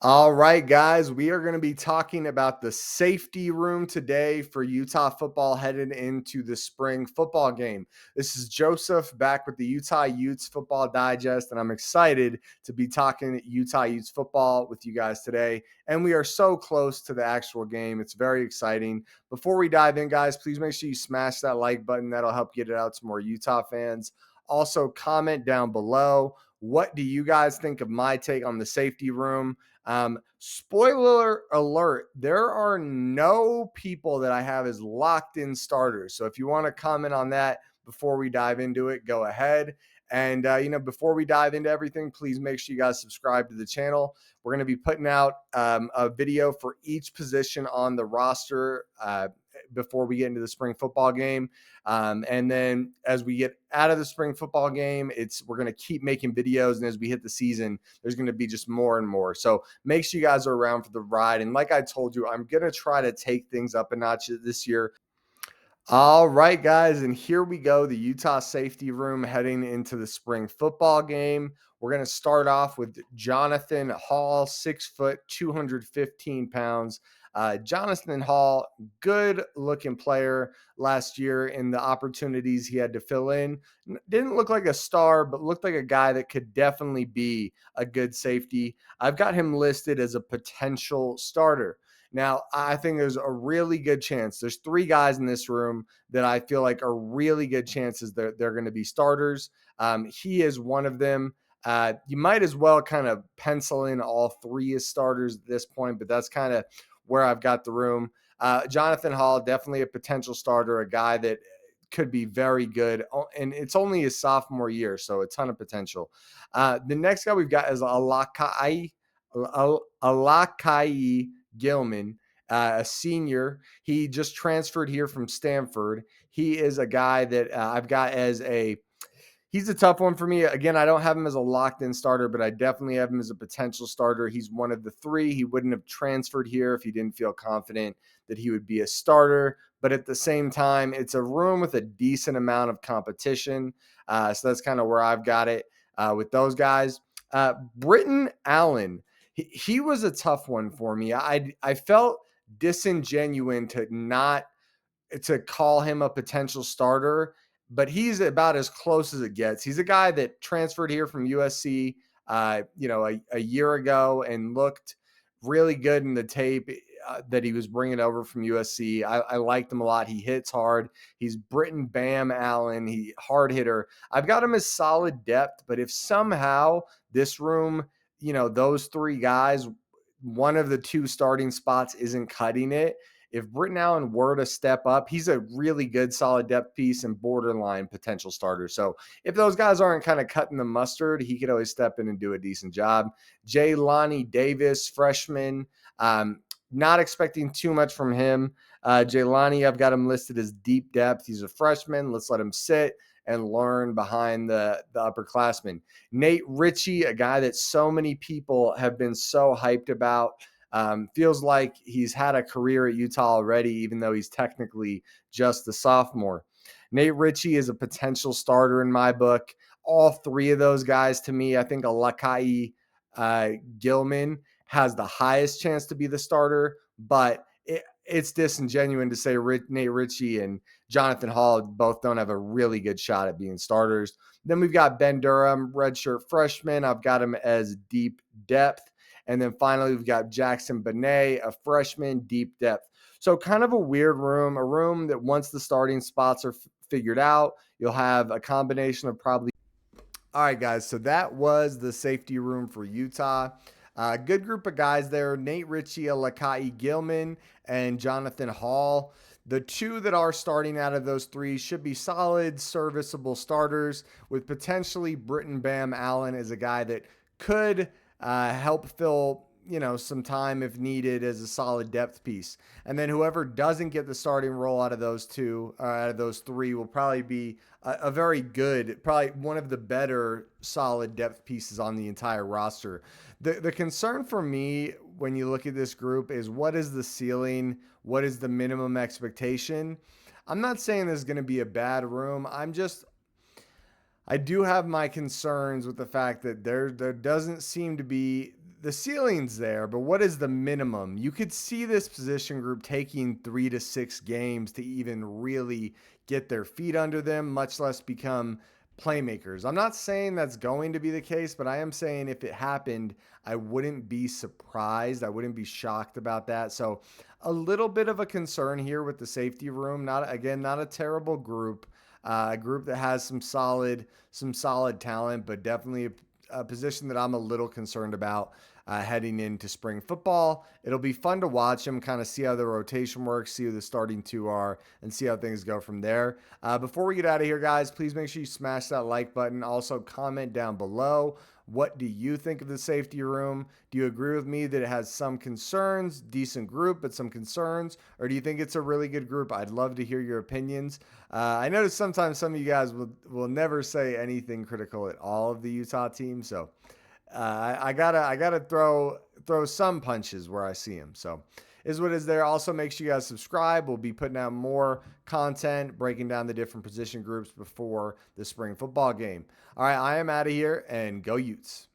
All right, guys, we are going to be talking about the safety room today for Utah football headed into the spring football game. This is Joseph back with the Utah Utes Football Digest, and I'm excited to be talking Utah Utes football with you guys today. And we are so close to the actual game. It's very exciting. Before we dive in, guys, please make sure you smash that like button. That'll help get it out to more Utah fans. Also, comment down below. What do you guys think of my take on the safety room? Spoiler alert, there are no people that I have as locked in starters. So if you want to comment on that before we dive into it, go ahead. And, before we dive into everything, please make sure you guys subscribe to the channel. We're going to be putting out a video for each position on the roster before we get into the spring football game. And then as we get out of the spring football game, we're going to keep making videos. And as we hit the season, there's going to be just more and more. So make sure you guys are around for the ride. And like I told you, I'm going to try to take things up a notch this year. All right, guys, and here we go. The Utah safety room heading into the spring football game. We're going to start off with Jonathan Hall, 6 foot, 215 pounds. Jonathan Hall, good looking player last year in the opportunities he had to fill in. Didn't look like a star, but looked like a guy that could definitely be a good safety. I've got him listed as a potential starter. Now, I think there's a really good chance. There's three guys in this room that I feel like are really good chances they're going to be starters. He is one of them. You might as well kind of pencil in all three as starters at this point, but that's kind of where I've got the room. Jonathan Hall, definitely a potential starter, a guy that could be very good. And it's only his sophomore year, so a ton of potential. The next guy we've got is Alakai Gilman, a senior. He just transferred here from Stanford. He is a guy that I've got as he's a tough one for me. Again, I don't have him as a locked-in starter, but I definitely have him as a potential starter. He's one of the three. He wouldn't have transferred here if he didn't feel confident that he would be a starter. But at the same time, it's a room with a decent amount of competition. So that's kind of where I've got it with those guys. Britton Allen, he was a tough one for me. I felt disingenuous to call him a potential starter, but he's about as close as it gets. He's a guy that transferred here from USC, a year ago and looked really good in the tape that he was bringing over from USC. I liked him a lot. He hits hard. He's Britton Bam Allen. He hard hitter. I've got him as solid depth, but if somehow this room, those three guys, one of the two starting spots isn't cutting it, if Britton Allen were to step up, he's a really good solid depth piece and borderline potential starter. So if those guys aren't kind of cutting the mustard, he could always step in and do a decent job. Jaylani Davis, freshman, not expecting too much from him. Jaylani, I've got him listed as deep depth. He's a freshman. Let's let him sit and learn behind the upperclassmen. Nate Ritchie, a guy that so many people have been so hyped about. Feels like he's had a career at Utah already, even though he's technically just a sophomore. Nate Ritchie is a potential starter in my book. All three of those guys, to me, I think Alakai Gilman has the highest chance to be the starter, but it's disingenuous to say Nate Ritchie and Jonathan Hall both don't have a really good shot at being starters. Then we've got Ben Durham, redshirt freshman. I've got him as deep depth. And then finally, we've got Jackson Benet, a freshman, deep depth. So kind of a weird room, a room that once the starting spots are figured out, you'll have a combination of probably. All right, guys. So that was the safety room for Utah. Good group of guys there. Nate Ritchie, Lakai Gilman, and Jonathan Hall. The two that are starting out of those three should be solid, serviceable starters, with potentially Britton Bam Allen as a guy that could help fill some time if needed as a solid depth piece. And then whoever doesn't get the starting role out of those two, out of those three, will probably be a very good, probably one of the better solid depth pieces on the entire roster. The concern for me when you look at this group is, what is the ceiling? What is the minimum expectation? I'm not saying this is going to be a bad room. I do have my concerns with the fact that there doesn't seem to be the ceiling's there, but what is the minimum? You could see this position group taking 3 to 6 games to even really get their feet under them, much less become playmakers. I'm not saying that's going to be the case, but I am saying if it happened, I wouldn't be surprised. I wouldn't be shocked about that. So, a little bit of a concern here with the safety room. Not a terrible group. A group that has some solid talent, but definitely a position that I'm a little concerned about heading into spring football. It'll be fun to watch them, kind of see how the rotation works, see who the starting two are, and see how things go from there. Before we get out of here, guys, please make sure you smash that like button. Also, comment down below. What do you think of the safety room? Do you agree with me that it has some concerns, decent group, but some concerns? Or do you think it's a really good group? I'd love to hear your opinions. I notice sometimes some of you guys will never say anything critical at all of the Utah team. So I gotta throw some punches where I see them. So is what is there. Also, make sure you guys subscribe. We'll be putting out more content, breaking down the different position groups before the spring football game. All right, I am out of here, and go Utes.